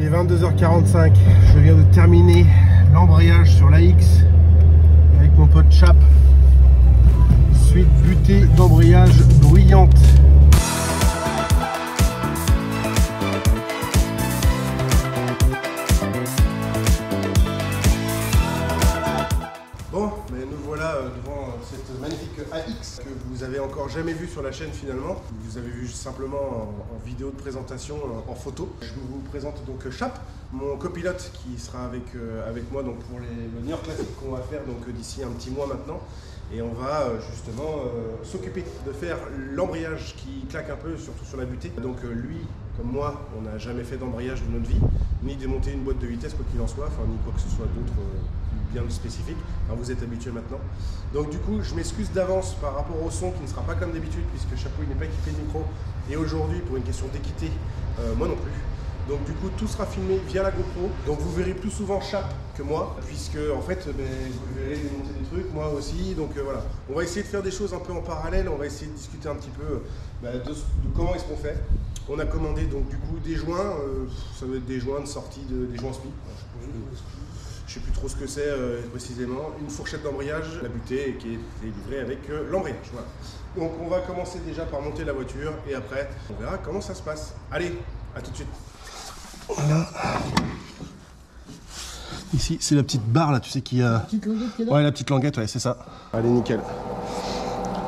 Il est 22h45, je viens de terminer l'embrayage sur l'AX avec mon pote Chap. Suite butée d'embrayage bruyante. Bon, mais nous voilà devant cette magnifique AX que vous avez encore jamais vu sur la chaîne finalement. Vous avez vu simplement en vidéo de présentation, en photo. Je vous présente donc Chap, mon copilote qui sera avec moi donc pour le New York Classic qu'on va faire donc d'ici un petit mois maintenant. Et on va justement s'occuper de faire l'embrayage qui claque un peu, surtout sur la butée. Donc lui, comme moi, on n'a jamais fait d'embrayage de notre vie, ni démonter une boîte de vitesse quoi qu'il en soit, enfin ni quoi que ce soit d'autre bien spécifique. Alors, vous êtes habitué maintenant. Donc du coup, je m'excuse d'avance par rapport au son qui ne sera pas comme d'habitude puisque Chapeau n'est pas équipé de micro. Et aujourd'hui, pour une question d'équité, moi non plus. Donc du coup, tout sera filmé via la GoPro. Donc vous verrez plus souvent Chap que moi, puisque en fait, vous verrez démonter des trucs, moi aussi. Donc voilà, on va essayer de faire des choses un peu en parallèle. On va essayer de discuter un petit peu de comment est-ce qu'on fait. On a commandé donc du coup des joints. Ça doit être des joints de sortie, des joints SPI. Je sais plus trop ce que c'est précisément. Une fourchette d'embrayage, la butée qui est livrée avec l'embrayage. Voilà. Donc on va commencer déjà par monter la voiture et après on verra comment ça se passe. Allez, à tout de suite. Voilà. Ici, c'est la petite barre là, tu sais, qui a. La petite languette qui est là. Ouais, la petite languette, ouais, c'est ça. Allez, nickel.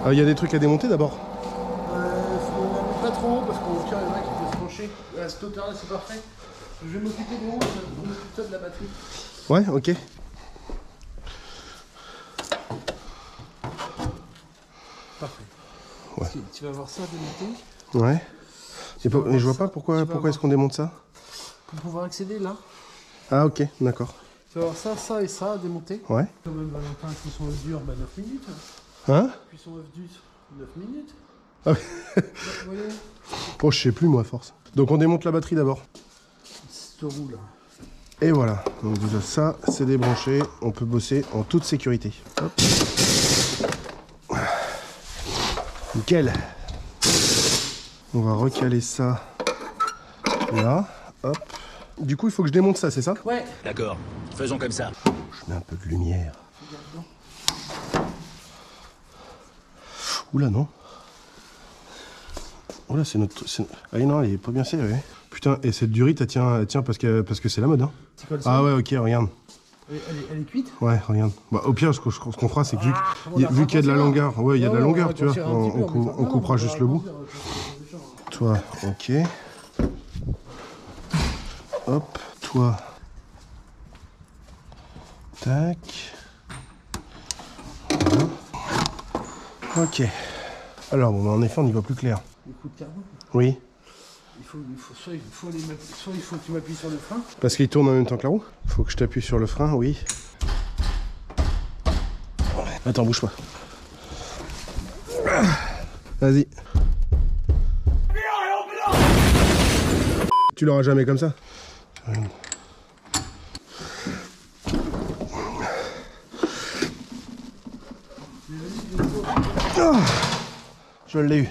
Il y a des trucs à démonter d'abord. Pas trop haut parce qu'au pire, il y en a qui peuvent se pencher. À cette hauteur-là, c'est parfait. Je vais m'occuper des roues, je m'occupe de la batterie. Ouais, ok. Parfait. Ouais. Tu vas voir ça démonter. Ouais. Mais je vois pas pourquoi est-ce qu'on démonte ça. Pour pouvoir accéder là. Ah ok, d'accord. Tu vas voir ça et ça à démonter. Ouais. Quand même Valentin, cuisson œuf dur, 9 minutes. Hein? Cuisson œuf dur, 9 minutes. Ah oui. Oh, je sais plus moi à force. Donc on démonte la batterie d'abord. Cette roue là. Et voilà, donc déjà ça c'est débranché, on peut bosser en toute sécurité. Hop. Nickel. On va recaler ça là, hop. Du coup il faut que je démonte ça, c'est ça? Ouais. D'accord, faisons comme ça. Je mets un peu de lumière. Oula non. Oula c'est notre... Ah non, elle est pas bien serrée. Putain, et cette durite, elle tient parce que c'est la mode, hein. Ah ouais, ok, regarde. Elle est cuite? Ouais, regarde. Bah, au pire, ce qu'on fera, c'est que vu qu'il y a de la longueur, ouais, il y a de la longueur, tu vois, on coupera juste le bout. Toi, ok. Hop, toi. Tac. Voilà. Ok. Alors, bon, bah, en effet, on y voit plus clair. Les coups de carbone? Oui. Soit il faut que tu m'appuies sur le frein. Parce qu'il tourne en même temps que la roue. Faut que je t'appuie sur le frein, oui. Attends, bouge pas. Vas-y. Tu l'auras jamais comme ça. Oh, je l'ai eu.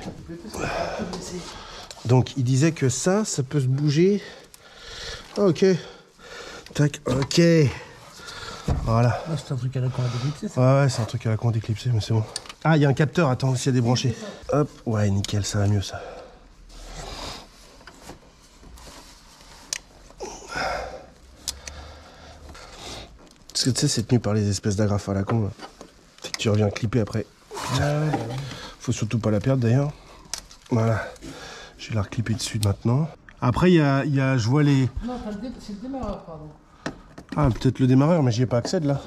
Donc il disait que ça peut se bouger. Oh, ok. Tac, ok. Voilà. Ah, c'est un truc à la con à déclipser ça. Ouais, c'est un truc à la con à déclipser, mais c'est bon. Ah, il y a un capteur, attends, aussi à débrancher. Hop, ouais, nickel, ça va mieux ça. Parce que tu sais, c'est tenu par les espèces d'agrafes à la con. Là. C'est que tu reviens clipper après. Putain. Faut surtout pas la perdre d'ailleurs. Voilà. Je vais la reclipper dessus maintenant. Après, il y a, je vois les... Non, c'est le démarreur, pardon. Ah, peut-être le démarreur, mais j'y ai pas accès de là.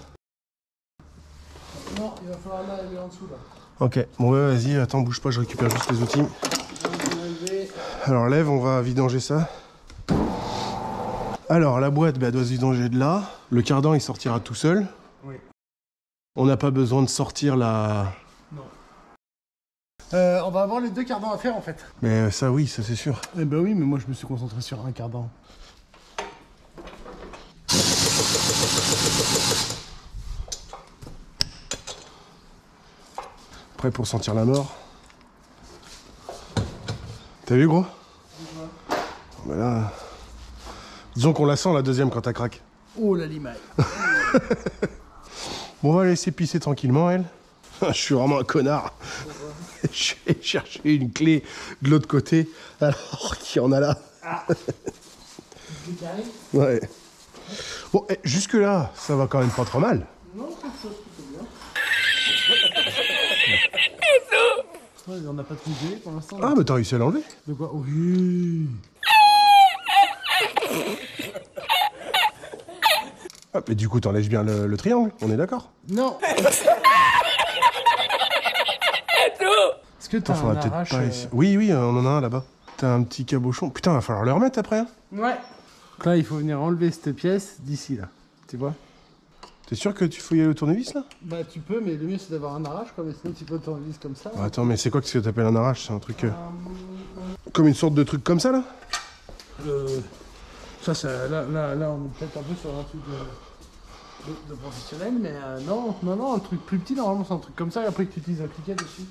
Non, il va falloir là aller en dessous là. Ok, bon ouais, vas-y, attends, bouge pas, je récupère juste les outils. Alors lève, on va vidanger ça. Alors la boîte, bah, elle doit se vidanger de là. Le cardan, il sortira tout seul. Oui. On n'a pas besoin de sortir la... Non. On va avoir les deux cardans à faire en fait. Mais ça oui, ça c'est sûr. Eh ben oui, mais moi je me suis concentré sur un cardan. Prêt pour sentir la mort. T'as vu gros? Bah là, Disons qu'on la sent la deuxième quand elle craque. Oh la limaille. Bon, on va la laisser pisser tranquillement, elle. Je suis vraiment un connard. Je vais chercher une clé de l'autre côté, alors qu'il y en a là. Ah. Ouais. Bon, jusque-là, ça va quand même pas trop mal. Non, ça se passe plutôt bien. Ouais, on n'a pas trouvé pour l'instant. Ah, mais t'as réussi à l'enlever. De quoi? Oui. Ah, mais du coup, t'enlèves bien le triangle, on est d'accord? Non. Est-ce que t'as un Faudra peut-être arrache pas essayer. Oui, oui, on en a un là-bas. T'as un petit cabochon. Putain, va falloir le remettre après. Hein. Ouais. Donc là, il faut venir enlever cette pièce d'ici, là. Tu vois? T'es sûr que tu faut y aller au tournevis, là? Bah, tu peux, mais le mieux, c'est d'avoir un arrache, quoi. Mais sinon, tu peux tournevis comme ça. Attends, mais c'est quoi que t'appelles un arrache? C'est un truc... Comme une sorte de truc comme ça, là? Ça, là, on est peut-être un peu sur un truc de professionnel, mais non, un truc plus petit, normalement, c'est un truc comme ça, et après que tu utilises un cliquet dessus.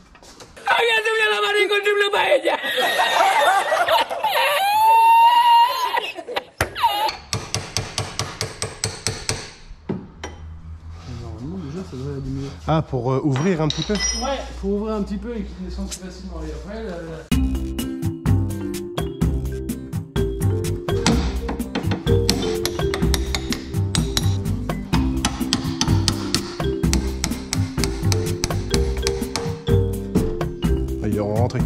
Normalement, déjà, ça devrait allumer. Ah, pour ouvrir un petit peu? Ouais, pour ouvrir un petit peu et qu'il descende plus facilement. Et après, Ah, ils auront rentré.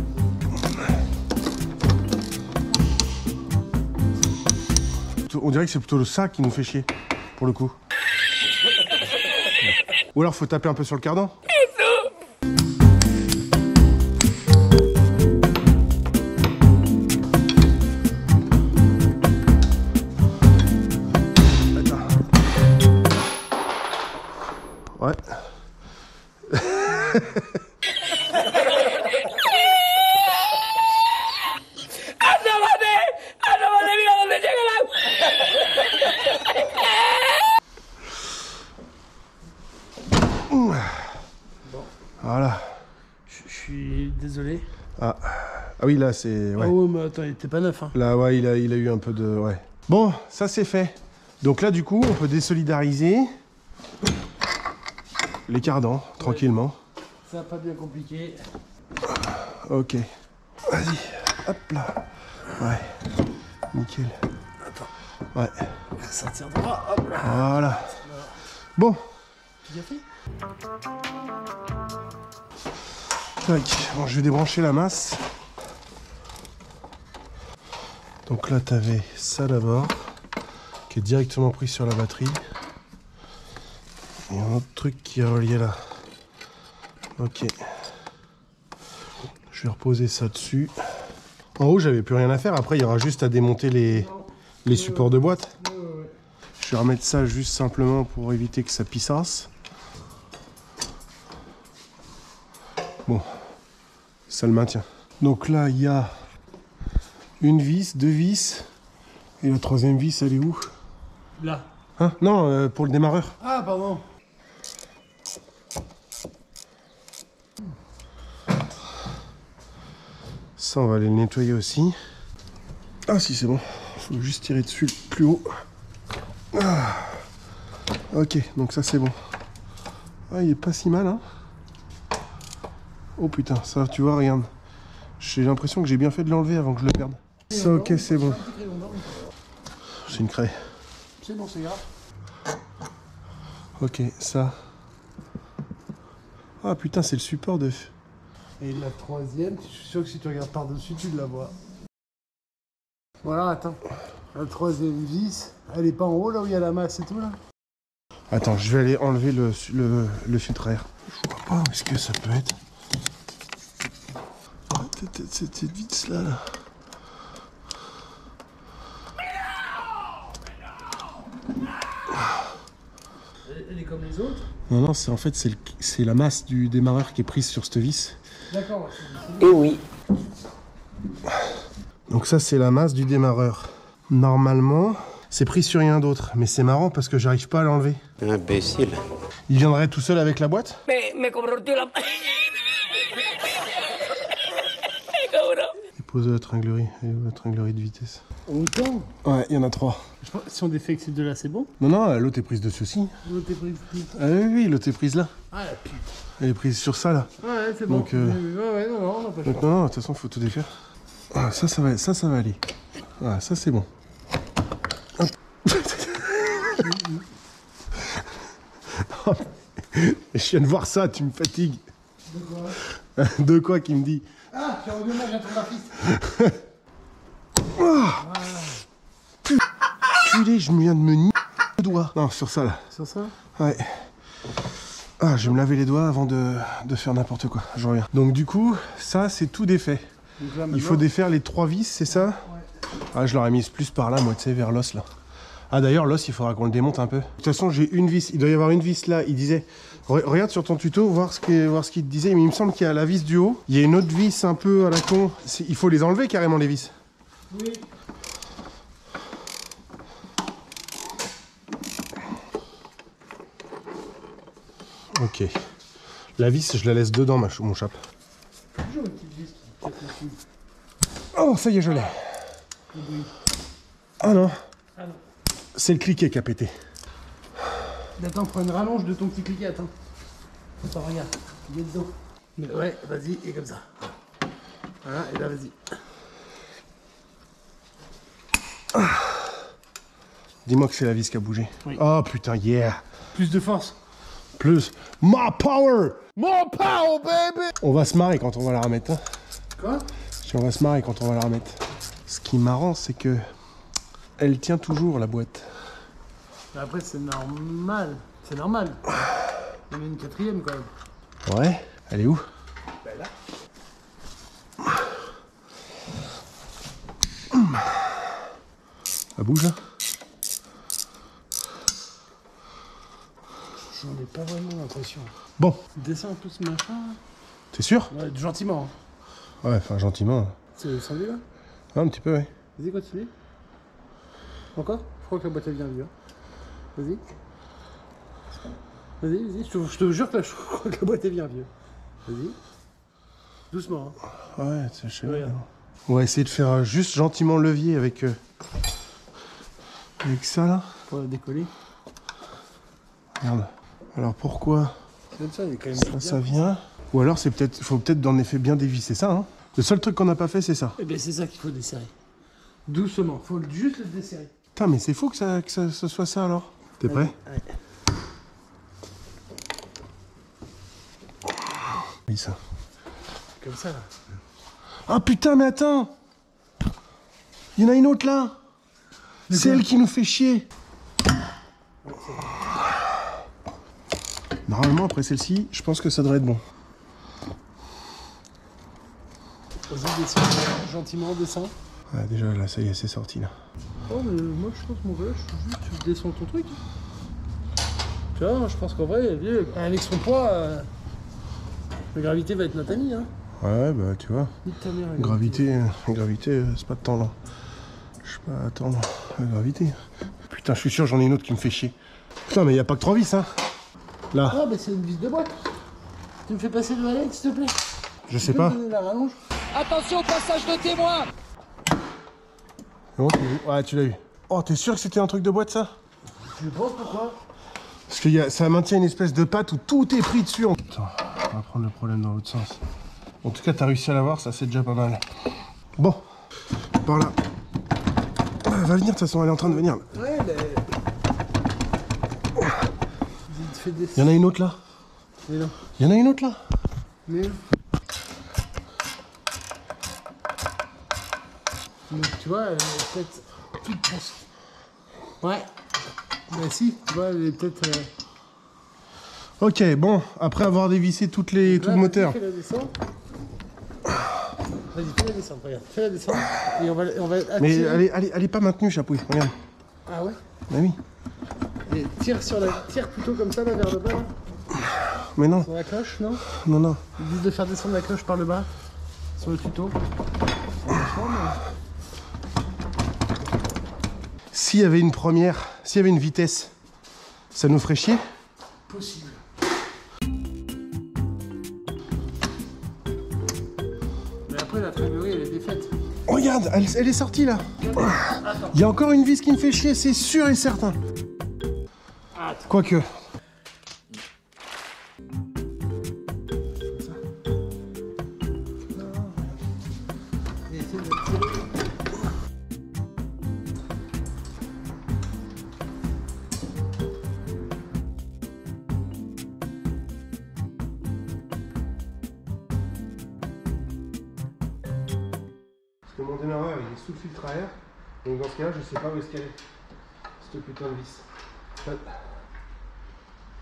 On dirait que c'est plutôt ça qui nous fait chier, pour le coup. Ou alors faut taper un peu sur le cardan. Ouais. Voilà. je suis désolé. Ah oui, là c'est... Ouais. Ah ouais, mais attends, il était pas neuf, hein. Là, ouais, il a eu un peu de... Ouais. Bon, ça c'est fait. Donc là, du coup, on peut désolidariser les cardans, tranquillement. Ça pas bien compliqué. Ok. Vas-y. Hop là. Ouais. Nickel. Attends. Ouais. Ça tient droit, hop là. Voilà. Bon. Tu as fait? Tac. Bon, je vais débrancher la masse. Donc là, t'avais ça d'abord, qui est directement pris sur la batterie. Et un autre truc qui est relié là. Ok. Je vais reposer ça dessus. En haut, j'avais plus rien à faire. Après, il y aura juste à démonter les supports de boîte. Ouais. Je vais remettre ça juste simplement pour éviter que ça pissasse. Bon, ça le maintient. Donc là, il y a une vis, deux vis. Et la troisième vis, elle est où? Là. Hein? Non, pour le démarreur. Ah, pardon. Ça, on va aller le nettoyer aussi. Ah si, c'est bon. Faut juste tirer dessus plus haut. Ah. Ok, donc ça, c'est bon. Ah, il est pas si mal, hein. Oh putain, ça, tu vois, regarde. J'ai l'impression que j'ai bien fait de l'enlever avant que je le perde. Ça, ok, c'est bon. C'est une craie. C'est bon, c'est grave. Ok, ça. Ah putain, c'est le support de... Et la troisième, je suis sûr que si tu regardes par-dessus, tu la vois. Voilà, attends. La troisième vis, elle est pas en haut là où il y a la masse et tout là? Attends, je vais aller enlever le filtre à air. Je vois pas où est-ce que ça peut être. Peut-être cette vis là. Elle est comme les autres? Non, non, c'est en fait c'est la masse du démarreur qui est prise sur cette vis. D'accord. Eh oui. Donc ça, c'est la masse du démarreur. Normalement, c'est pris sur rien d'autre. Mais c'est marrant parce que j'arrive pas à l'enlever. Imbécile. Il viendrait tout seul avec la boîte? Me comprometió la... Me cabrón. pose la tringlerie. Elle est où la tringlerie de vitesse? Autant. Ouais, il y en a 3. Je pense, si on défait que ces deux-là, c'est bon. Non, non, l'autre est prise dessus aussi. L'autre est prise. Ah oui, oui, l'autre est prise là. Ah la putain. Elle est prise sur ça là. Ouais, c'est bon. Donc, Ouais, non, on n'a pas le Donc choix. non, de toute façon, faut tout défaire. Ah, ça va aller. Voilà, ça c'est bon. Hop. Je viens de voir ça, tu me fatigues. De quoi? De quoi qu'il me dit? Ah, j'ai rendu hommage à ton graphiste. Culé, je viens de me nier le doigt. Non, sur ça là. Sur ça? Ouais. Ah, je vais me laver les doigts avant de faire n'importe quoi. Je reviens. Donc du coup, ça c'est tout défait. Donc là, Il faut défaire les 3 vis, c'est ça? Ouais. Ah, je l'aurais mise plus par là, moi, tu sais, vers l'os là. Ah d'ailleurs, l'os, il faudra qu'on le démonte un peu. De toute façon, j'ai une vis. Il doit y avoir une vis là. Il disait... Regarde sur ton tuto, voir ce qu'il te disait. Mais il me semble qu'il y a la vis du haut. Il y a une autre vis un peu à la con. Il faut les enlever carrément, les vis. Oui. Ok. La vis, je la laisse dedans, mon chape. Toujours une petite vis qui pète la couille. Oh, ça y est, je l'ai. Le bruit. Ah non. Ah non. C'est le cliquet qui a pété. Attends, prends une rallonge de ton petit cliquet, attends. Attends, regarde, il est dedans. Mais ouais, vas-y, et comme ça. Voilà, et là, vas-y. Dis-moi que c'est la vis qui a bougé. Oui. Oh putain, yeah. Plus de force. Plus. More power. More power, baby. On va se marrer quand on va la remettre. Hein. Quoi? On va se marrer quand on va la remettre. Ce qui est marrant, c'est que elle tient toujours, la boîte. Après, c'est normal. C'est normal. Il y en a une quatrième, quand même. Ouais. Elle est où? Ben là. Elle bouge là? J'en ai pas vraiment l'impression. Bon. Descends un peu ce machin. T'es sûr? Ouais, gentiment. Hein. Ouais, enfin gentiment. C'est descendu, là? Ah, un petit peu, ouais. Vas-y, continue. Encore? Je crois que la boîte, elle vient vieux. Vas-y. Vas-y, je te jure que là, je crois que la boîte est bien vieux. Vas-y. Doucement. Hein. Ouais, c'est chez Regarde. On va essayer de faire juste gentiment le levier avec ça là. Pour la décoller. Regarde. Alors pourquoi C'est comme ça, il est quand même ça, bien. ça vient? Ou alors c'est peut-être, faut peut-être en effet bien dévisser ça. Hein. Le seul truc qu'on n'a pas fait, c'est ça. Eh bien, c'est ça qu'il faut desserrer. Doucement, faut juste le desserrer. Putain, mais c'est fou que ça soit ça alors. T'es prêt? Ouais. Oui, ça. Comme ça, là. Ah putain, mais attends! Il y en a une autre là! C'est elle qui nous fait chier! Normalement, après celle-ci, je pense que ça devrait être bon. Vas-y, descends. Gentiment, descends. Ouais, déjà là, ça y est, c'est sorti là. Oh, mais moi, je pense, mon gars, juste tu descends ton truc. Tu vois, je pense qu'en vrai, avec son poids, la gravité va être notre amie, hein. Ouais, bah tu vois. Nique ta mère, la Gravité, c'est pas de temps là. Je sais pas attendre la gravité. Putain, je suis sûr, j'en ai une autre qui me fait chier. Putain, mais y a pas que 3 vis, hein. Là, Ah, bah c'est une vis de boîte. Tu me fais passer le valet, s'il te plaît. je sais Tu peux pas. me donner la rallonge. Attention au passage de témoin. Bon, tu l'as vu. Ouais, tu l'as eu. Oh, t'es sûr que c'était un truc de boîte ça? Je pense pourquoi. Parce que ça maintient une espèce de patte où tout est pris dessus. Attends, on va prendre le problème dans l'autre sens. En tout cas, t'as réussi à l'avoir, ça c'est déjà pas mal. Bon, par là. Ah, elle va venir, de toute façon, elle est en train de venir. Ouais, mais. Fais des. Il y en a une autre là. Mais non. Il y en a une autre là. Mais. Donc, tu vois, elle est peut-être toute grosse. Ouais. Bah si, tu vois, elle est peut-être. Ok, bon, après avoir dévissé tout le moteur. Fais la descente. Vas-y, fais la descente, regarde. Fais la descente. Et on va Mais attirer. elle est pas maintenue, Chapouille, regarde. Ah ouais. Bah oui. Et tire plutôt comme ça, là, vers le bas, là. Mais non, Sur la cloche, non? non, non. Ils disent de faire descendre la cloche par le bas. Sur le tuto. Franchement, mais... S'il y avait une vitesse, ça nous ferait chier? Possible. Mais après, la trésorerie, elle est défaite. regarde, elle est sortie là. Il y a encore une vis qui me fait chier, c'est sûr et certain. Quoique. Mon démarreur il est sous le filtre à air, donc dans ce cas là je sais pas où est-ce qu'elle est, cette putain de vis.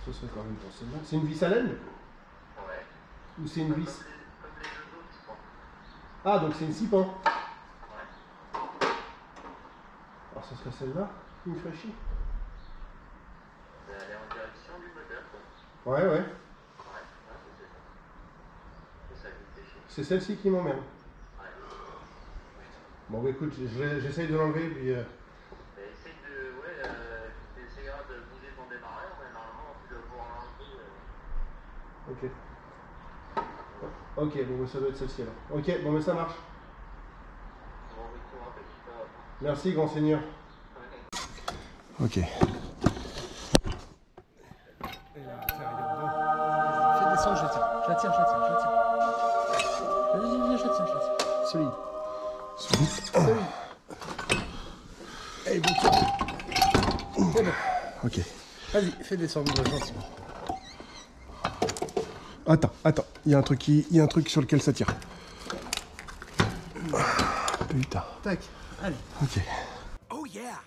Ce serait quand même pour celle-là. C'est une vis à laine? Ouais. Ou c'est une vis? Comme les deux autres, je crois. Ah donc c'est une 6 pans? Ouais. Alors ce serait celle-là qui me ferait chier. Elle est en direction du moteur quoi. Ouais. Ouais, c'est ça qui me fait chier. C'est celle-ci qui m'emmerde. Bon bah écoute, j'essaye de l'enlever puis... Essaye de... Ouais, tu essayeras de bouger ton démarreur, mais normalement tu dois pouvoir l'enlever. Ok. Ok, bon bah ça doit être celle-ci alors. Ok, bon mais ça marche. Bon, mais tu rappelles, c'est pas... Merci grand seigneur. Ok. Fais descendre, je la tiens. Vas-y, je la tiens. Solide. Allez, bon tour. C'est bon. Ok. Vas-y, fais descendre gentiment. Attends, il y a un truc sur lequel ça tire. Putain. Tac, allez. Ok. Oh yeah.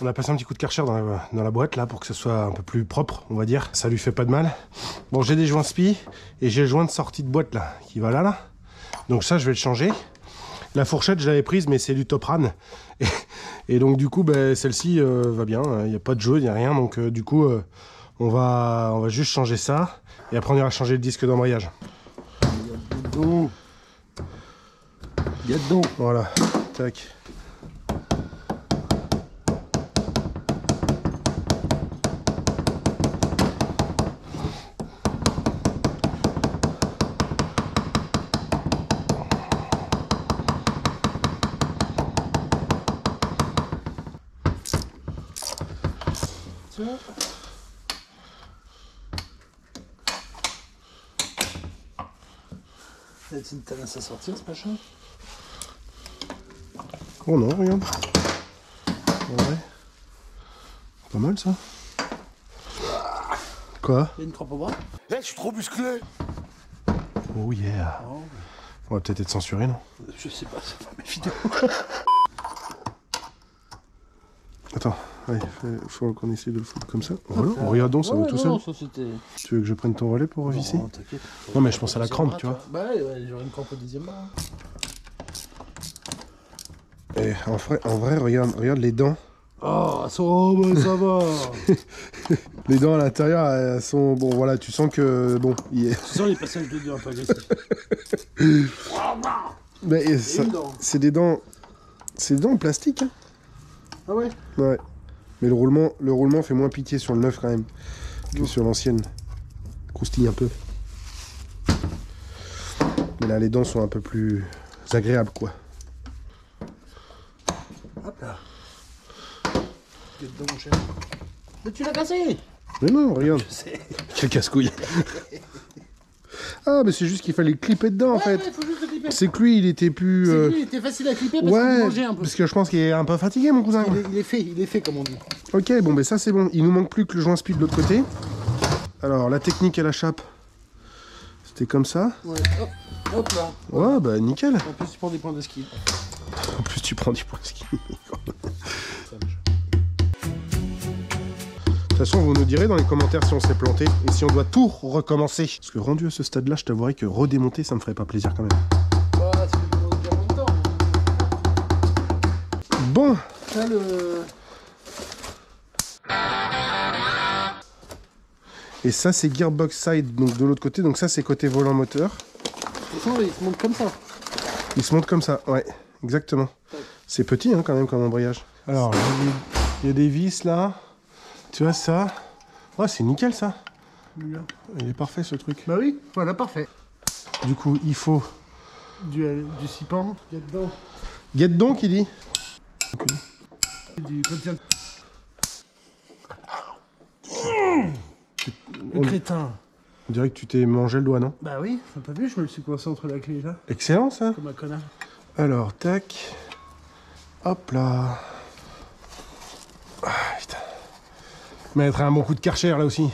On a passé un petit coup de Karcher dans la boîte là pour que ce soit un peu plus propre, on va dire. Ça lui fait pas de mal. Bon, j'ai des joints spi et j'ai le joint de sortie de boîte là qui va là. Donc ça, je vais le changer. La fourchette, je l'avais prise, mais c'est du Topran. Et donc du coup, bah, celle-ci va bien. Il n'y a pas de jaune, il n'y a rien. Donc du coup, on va juste changer ça. Et après, on ira changer le disque d'embrayage. Il y a dedans. Voilà. Tac. C'est une talasse à sortir ce machin. Oh non, regarde. Ouais. Pas mal ça. Quoi? Il y a une crampe au bras. Eh, je suis trop musclé. Oh yeah. Oh. On va peut-être être censuré, non? Je sais pas, c'est pas mes vidéos. Attends, il faut qu'on essaye de le foutre comme ça. Voilà, regarde donc, ça va tout seul. Non, ça c'était... Tu veux que je prenne ton relais pour revisser? Non, t'inquiète. Non, mais je pense à la crampe, tu vois. Bah ouais, j'aurais une crampe au 10e bras. Et en vrai, regarde les dents. Oh, ça va. Les dents à l'intérieur, elles sont... Bon, voilà, tu sens que... Bon, Tu sens les passages de deux un peu agressifs. Mais c'est des dents... C'est des dents en plastique, hein. Ah ouais? Ouais. Mais le roulement fait moins pitié sur le neuf, quand même, que sur l'ancienne. Croustille un peu. Mais là, les dents sont un peu plus agréables, quoi. Hop là. Dedans, mon cher. Mais tu l'as cassé! Mais non, regarde. Je sais. Quel casse-couille. Ah, mais c'est juste qu'il fallait le clipper dedans, en fait. Ouais, faut juste le clipper. C'est que lui, il était plus... C'est que lui, il était facile à clipper parce qu'il Ouais, mangeait un peu. parce que je pense qu'il est un peu fatigué, mon cousin. Il est fait, comme on dit. Ok, bon, ben ça, c'est bon. Il nous manque plus que le joint speed de l'autre côté. Alors, la technique à la chape, c'était comme ça. Ouais, hop là. Ouais, bah, nickel. En plus, tu prends des points de ski. En plus, tu prends du points de ski. De toute façon, vous nous direz dans les commentaires si on s'est planté et si on doit tout recommencer. Parce que rendu à ce stade-là, je t'avouerai que redémonter, ça me ferait pas plaisir quand même. Bah, ça fait déjà longtemps. Bon. Là, Et ça, c'est gearbox side, donc de l'autre côté. Donc ça, c'est côté volant moteur. il se monte comme ça. Il se monte comme ça, ouais, exactement. C'est petit, hein, quand même, comme embrayage. Alors, il y a des vis, là. Tu vois ça? Oh, c'est nickel, ça. Il est parfait, ce truc. Bah oui, voilà, parfait. Du coup, il faut du Sipan. Guette dedans. Guette donc, il dit. Du contient. Le crétin. On dirait que tu t'es mangé le doigt, non? Bah oui, t'as pas vu, je me le suis coincé entre la clé et là. Excellent, ça. Comme un connard. Alors, tac. Hop là. Ah, putain. Mettre un bon coup de Karcher, là aussi.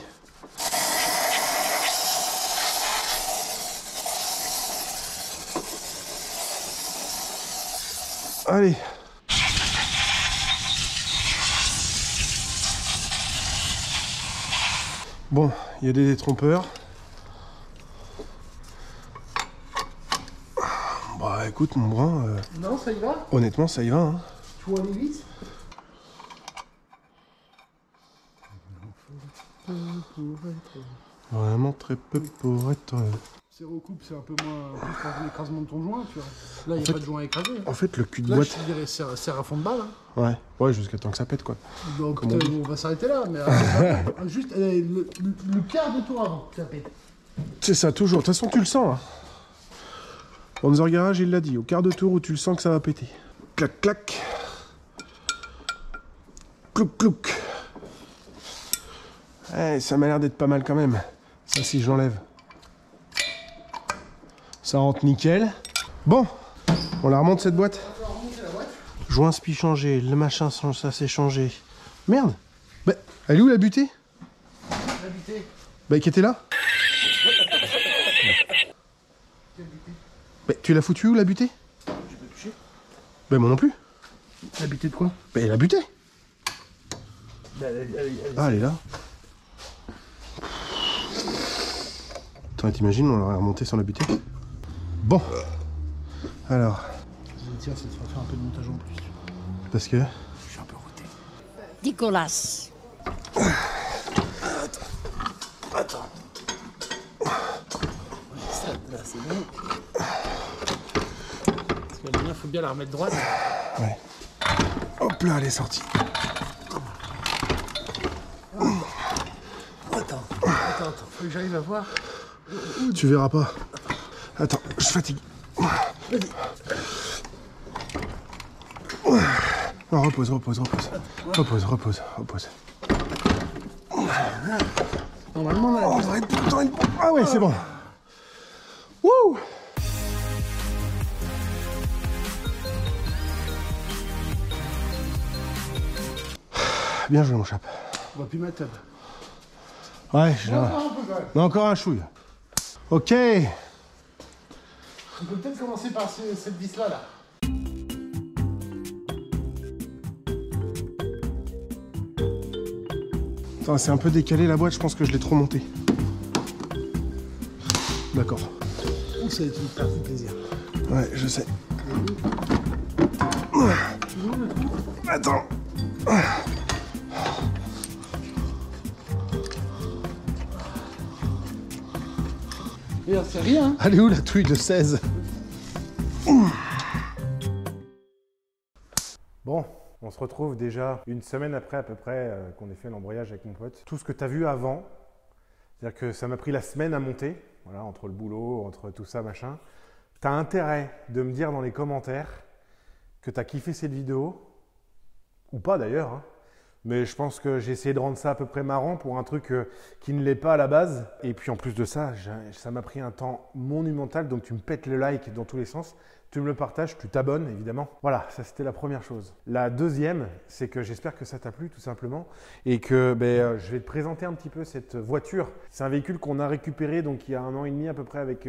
Allez. Bon, il y a des détrompeurs. Bah écoute mon brin, Non, ça y va? honnêtement ça y va. Hein. Tu vois les vis? Vraiment très peu pour être... C'est recoupe, c'est un peu moins plus pour l'écrasement de ton joint, tu vois. Là, il n'y a pas de joint à écraser. Hein. En fait le cul de Là, boîte... je te dirais, serre à fond de balle. Hein. Ouais, ouais jusqu'à temps que ça pète quoi. Donc, Comment on dit on va s'arrêter là, mais juste le quart de tour avant que ça pète. C'est ça, toujours. De toute façon tu le sens. Hein. Panzer Garage il l'a dit, au quart de tour où tu le sens que ça va péter. Clac clac. Clouc clouc. Eh, ça m'a l'air d'être pas mal quand même. Ça si je l'enlève. Ça rentre nickel. Bon, on la remonte cette boîte. Joint spi changé, le machin ça s'est changé. Merde. Bah, elle est où la butée? La butée. Bah qui était là? Bah, tu l'as foutu où la butée? J'ai pas touché. Bah moi non plus. La butée de quoi? Bah la butée. Bah, Ah elle est là. Attends, t'imagines, on l'aurait remonté sans la butée. Bon. Alors. Tiens, ça te fera faire un peu de montage en plus. Parce que... Je suis un peu routé. Nicolas. Attends. Ça, là, c'est bon. Parce que la mienne, faut bien la remettre droite. Ouais. Hop là, elle est sortie. Attends. Faut que j'arrive à voir. Tu verras pas. Attends, je fatigue. Vas-y. Non, repose. Repose. Normalement, là. Oh, on devrait être pourtant une... Ah ouais, c'est bon. Wouh! Bien joué, mon chap. On va plus mettre. Ouais, j'ai mais encore un chouille. Ok. On peut peut-être commencer par cette vis-là, là. Attends, c'est un peu décalé la boîte, je pense que je l'ai trop montée. D'accord. Oh, ça va être une partie de plaisir. Ouais, je sais. Attends. Regarde, c'est rien. Hein. Elle est où la touille de 16? Bon, on se retrouve déjà une semaine après à peu près qu'on ait fait l'embrayage avec mon pote. Tout ce que tu as vu avant, c'est-à-dire que ça m'a pris la semaine à monter, voilà, entre le boulot, entre tout ça, machin. Tu as intérêt de me dire dans les commentaires que tu as kiffé cette vidéo, ou pas d'ailleurs, hein. Mais je pense que j'ai essayé de rendre ça à peu près marrant pour un truc qui ne l'est pas à la base. Et puis en plus de ça, ça m'a pris un temps monumental. Donc tu me pètes le like dans tous les sens. Tu me le partages, tu t'abonnes évidemment. Voilà, ça c'était la première chose. La deuxième, c'est que j'espère que ça t'a plu tout simplement. Et que je vais te présenter un petit peu cette voiture. C'est un véhicule qu'on a récupéré donc il y a 1 an et demi à peu près avec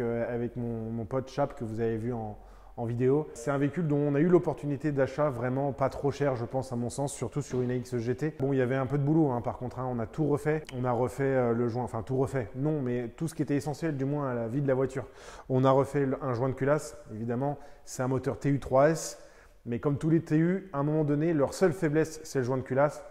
mon pote Chap que vous avez vu en vidéo. C'est un véhicule dont on a eu l'opportunité d'achat vraiment pas trop cher, je pense, à mon sens, surtout sur une AX GT. Bon, il y avait un peu de boulot, hein, par contre, hein, on a tout refait. On a refait le joint, enfin tout refait, non, mais tout ce qui était essentiel, du moins à la vie de la voiture. On a refait un joint de culasse, évidemment, c'est un moteur TU3S, mais comme tous les TU, à un moment donné, leur seule faiblesse, c'est le joint de culasse.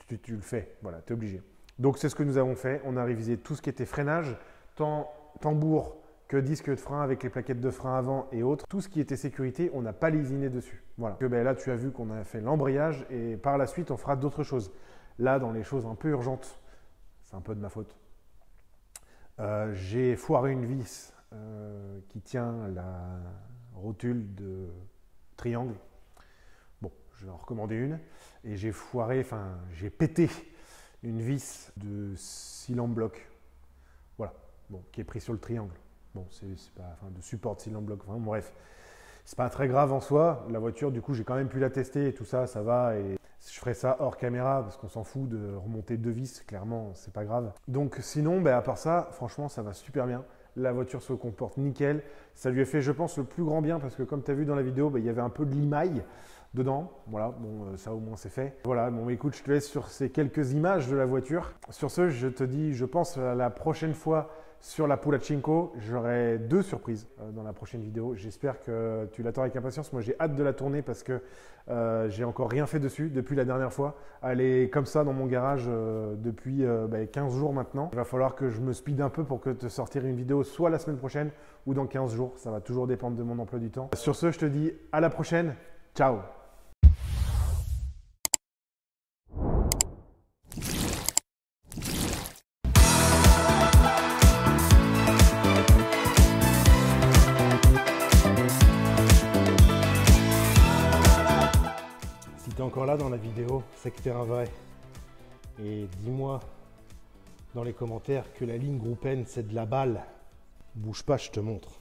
Tu le fais, voilà, tu es obligé. Donc c'est ce que nous avons fait, on a révisé tout ce qui était freinage, tant tambour, que disque de frein avec les plaquettes de frein avant et autres. Tout ce qui était sécurité, on n'a pas lésiné dessus. Voilà. Là, tu as vu qu'on a fait l'embrayage et par la suite, on fera d'autres choses. Là, dans les choses un peu urgentes, c'est un peu de ma faute. J'ai foiré une vis qui tient rotule de triangle. Bon, je vais en recommander une. Et j'ai foiré, enfin, j'ai pété une vis de Seal en bloc. Voilà, bon, qui est pris sur le triangle. Bon, c'est pas, enfin, de support de Seal en bloc. Enfin, bref, c'est pas très grave en soi. La voiture, du coup, j'ai quand même pu la tester et tout ça, ça va. Et je ferai ça hors caméra parce qu'on s'en fout de remonter 2 vis, clairement, c'est pas grave. Donc, sinon, à part ça, franchement, ça va super bien. La voiture se comporte nickel. Ça lui a fait, je pense, le plus grand bien parce que, comme tu as vu dans la vidéo, il y avait un peu de limaille dedans. Voilà, bon, ça au moins c'est fait. Voilà, bon, écoute, je te laisse sur ces quelques images de la voiture. Sur ce, je te dis, je pense à la prochaine fois sur la Pulachinko, j'aurai 2 surprises dans la prochaine vidéo. J'espère que tu l'attends avec impatience. Moi, j'ai hâte de la tourner parce que j'ai encore rien fait dessus depuis la dernière fois. Elle est comme ça dans mon garage depuis 15 jours maintenant. Il va falloir que je me speed un peu pour que te sortir une vidéo soit la semaine prochaine ou dans 15 jours. Ça va toujours dépendre de mon emploi du temps. Sur ce, je te dis à la prochaine. Ciao! Si tu es encore là dans la vidéo, c'est que tu es un vrai. Et dis-moi dans les commentaires que la ligne Groupen c'est de la balle. Bouge pas, je te montre.